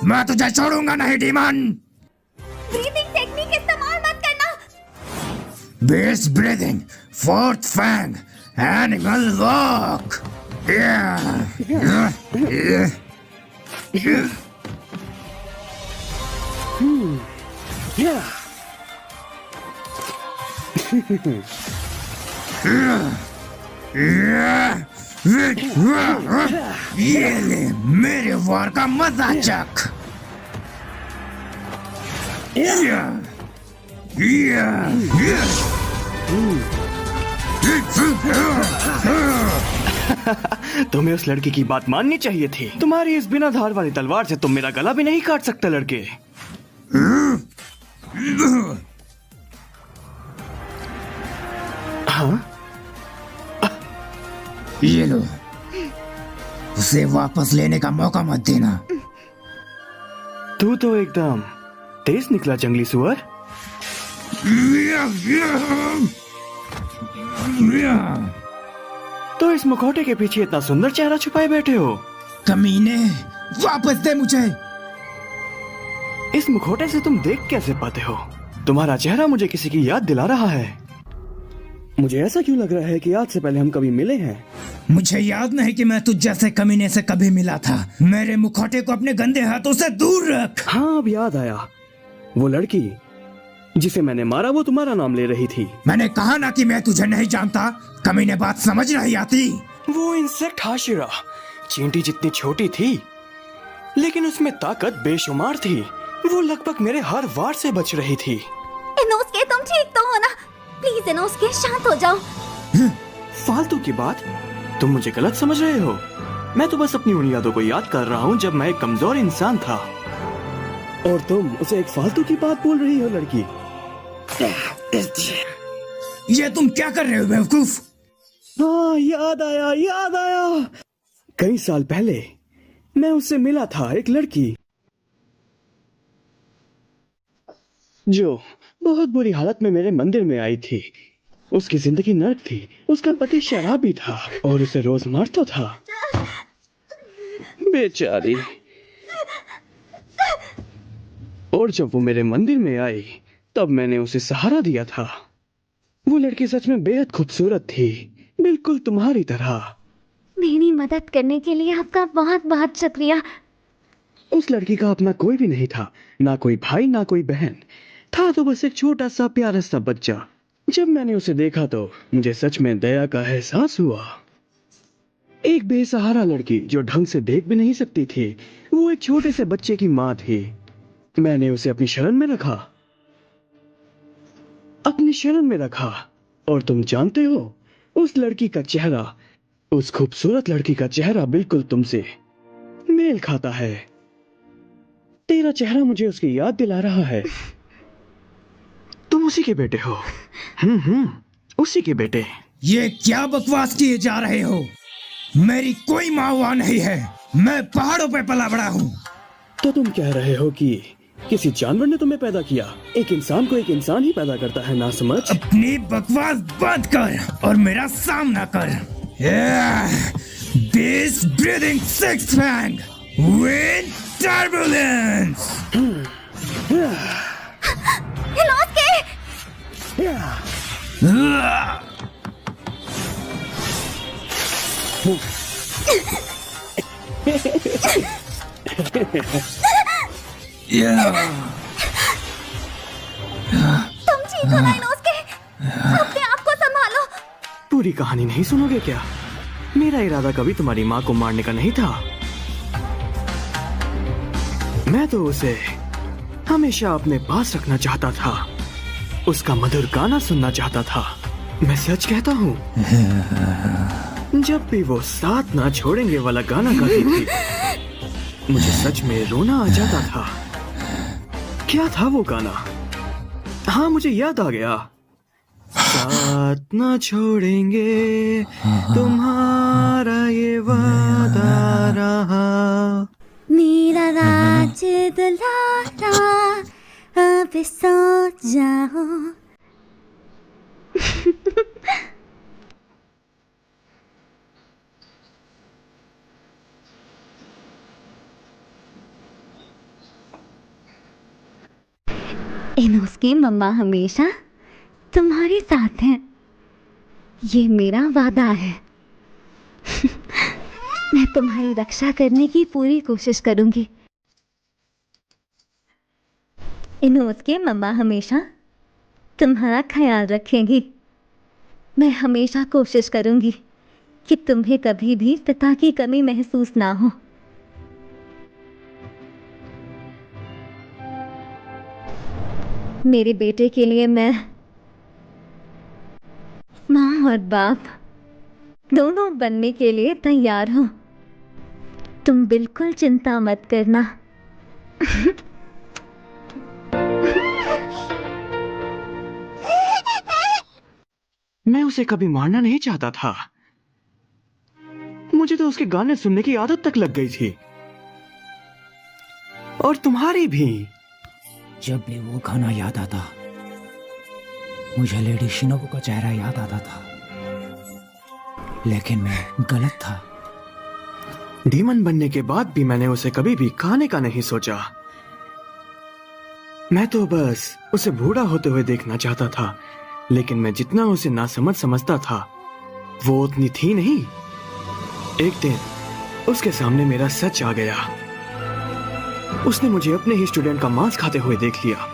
मैं तुझे छोड़ूंगा नहीं डीमन। ब्रीदिंग टेक्निक इस्तेमाल मत करना। Best breathing, fourth fang, animal walk. ये ले मेरे वार का मजा चख। तुम्हें उस लड़की की बात माननी चाहिए थी। तुम्हारी इस बिना धार वाली तलवार से तुम मेरा गला भी नहीं काट सकते लड़के। हाँ? ये लो, उसे वापस लेने का मौका मत देना। तू तो एकदम तेज निकला जंगली सुअर। तो इस मुखौटे के पीछे इतना सुंदर चेहरा छुपाए बैठे हो। कमीने, वापस दे मुझे। इस मुखौटे से तुम देख कैसे पाते हो? तुम्हारा चेहरा मुझे किसी की याद दिला रहा है। मुझे ऐसा क्यों लग रहा है कि आज से पहले हम कभी मिले हैं? मुझे याद नहीं कि मैं तुझ जैसे कमीने से कभी मिला था। मेरे मुखौटे को अपने गंदे हाथों से दूर रख। हाँ, अब याद आया। वो लड़की जिसे मैंने मारा वो तुम्हारा नाम ले रही थी। मैंने कहा ना कि मैं तुझे नहीं जानता। कमीने, बात समझ नहीं आती। वो इंसेक्ट हाशिरा चींटी जितनी छोटी थी, लेकिन उसमें ताकत बेशुमार थी। वो लगभग मेरे हर वार से बच रही थी। इनोस्के, तुम ठीक तो हो ना? प्लीज इनोस्के, शांत हो जाओ। फालतू की बात, तुम मुझे गलत समझ रहे हो। मैं तो बस अपनी उन यादों को याद कर रहा हूँ जब मैं एक कमजोर इंसान था। और तुम उसे एक फालतू की बात बोल रही हो लड़की। ये तुम क्या कर रहे हो बेवकूफ? हाँ, याद आया, याद आया। कई साल पहले मैं उससे मिला था, एक लड़की जो बहुत बुरी हालत में मेरे मंदिर में आई थी। उसकी जिंदगी नर्क थी। उसका पति शराबी था और उसे रोज मारता था। बेचारी। और जब वो मेरे मंदिर में आई तब मैंने उसे सहारा दिया था। वो लड़की सच में बेहद खूबसूरत थी, बिल्कुल तुम्हारी तरह। मेरी मदद करने के लिए आपका बहुत बहुत शुक्रिया। उस लड़की का अपना कोई भी नहीं था, ना कोई भाई ना कोई बहन था, तो बस एक छोटा सा प्यारा सा बच्चा। जब मैंने उसे देखा तो मुझे सच में दया का एहसास हुआ। एक बेसहारा लड़की जो ढंग से देख भी नहीं सकती थी, वो एक छोटे से बच्चे की माँ थी। मैंने उसे अपनी शरण में रखा, अपनी शरण में रखा। और तुम जानते हो, उस लड़की का चेहरा, उस खूबसूरत लड़की का चेहरा बिल्कुल तुमसे मेल खाता है। तेरा चेहरा मुझे उसकी याद दिला रहा है। तुम उसी के बेटे हो। उसी के बेटे। ये क्या बकवास किए जा रहे हो? मेरी कोई माँ वहाँ नहीं है। मैं पहाड़ों पे पला बड़ा हूँ। तो तुम कह रहे हो कि किसी जानवर ने तुम्हें पैदा किया? एक इंसान को एक इंसान ही पैदा करता है, ना समझ। अपनी बकवास बंद कर और मेरा सामना कर। Beast breathing six fang wind turbulence. Inosuke! तुम ठीक हो ना इनोस्के? अपने आप को संभालो। पूरी कहानी नहीं सुनोगे क्या? मेरा इरादा कभी तुम्हारी माँ को मारने का नहीं था। मैं तो उसे हमेशा अपने पास रखना चाहता था, उसका मधुर गाना सुनना चाहता था। मैं सच कहता हूँ, जब भी वो साथ ना छोड़ेंगे वाला गाना गाती थी, मुझे सच में रोना आ जाता था। क्या था वो गाना? हाँ, मुझे याद आ गया। साथ ना छोड़ेंगे तुम्हारा ये वादा रहा। मेरा राज दुलारा अब सो जाओ। इनोस की मम्मा हमेशा तुम्हारे साथ हैं, ये मेरा वादा है। मैं तुम्हारी रक्षा करने की पूरी कोशिश करूंगी। इनोस के मम्मा हमेशा तुम्हारा ख्याल रखेंगी। मैं हमेशा कोशिश करूंगी कि तुम्हें कभी भी पिता की कमी महसूस ना हो। मेरे बेटे के लिए मैं माँ और बाप दोनों बनने के लिए तैयार हूँ। तुम बिल्कुल चिंता मत करना। मैं उसे कभी मारना नहीं चाहता था। मुझे तो उसके गाने सुनने की आदत तक लग गई थी, और तुम्हारी भी। जब भी वो गाना याद आता, मुझे लेडी शिनोबु का चेहरा याद आता था, लेकिन मैं गलत था। डीमन बनने के बाद भी मैंने उसे कभी भी खाने का नहीं सोचा। मैं तो बस उसे बूढ़ा होते हुए देखना चाहता था, लेकिन मैं जितना उसे नासमझ समझता था, वो उतनी थी नहीं। एक दिन उसके सामने मेरा सच आ गया। उसने मुझे अपने ही स्टूडेंट का मांस खाते हुए देख लिया।